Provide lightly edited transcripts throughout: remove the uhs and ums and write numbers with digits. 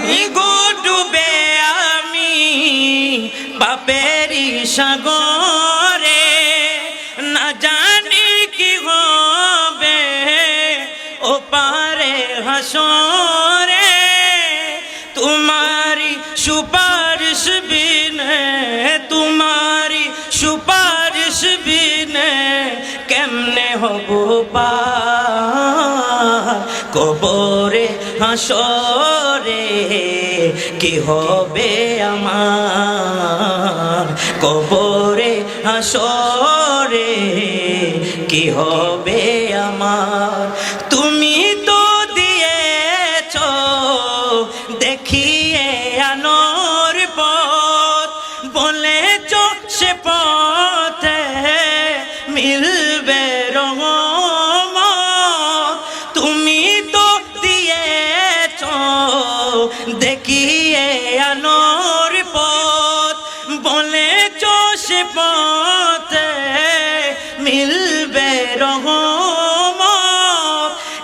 আমি গো ডুবে আমি পাপেরি সাগরে, না জানি কি হবে ও পারে হাসরে। তোমারি সুপারিশ বিনে, তোমারি সুপারিশ বিনে কেমনে হব পার। কবরে হাসরে কি হবে আমার, কবরে হাসরে কি হবে আমার। তুমি তো দিয়েছ দেখিয়ে আনোর পথ, বলেছ সে পথে মিলবে রহমত। তুমি তো দিয়েছ দেখিয়ে আনোর পথ, বলেছ সে পথে মিলবে রহমত।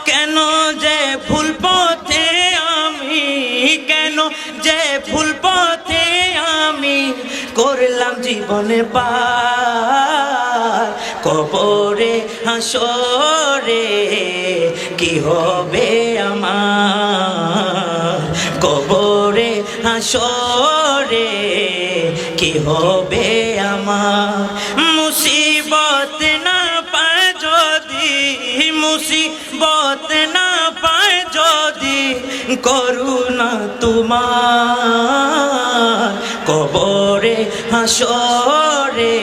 কেন যে ভুল পথে আমি, কেন যে ভুল পথে আমি করলাম জীবনে পার। কবরে হাসরে কি হবে আমার, কবরে হাসরে কি হবে আমার। মুসিবত না পায় যদি, মুসিবত না পায় যদি করুণা তোমার। কবরে হাসরে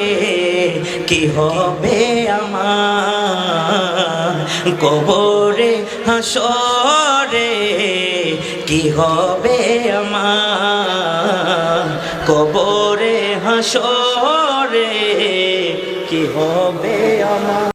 কি হবে আমার, কবরে হাসরে কি হবে আমার, কবরে হাসরে কি হবে আমার।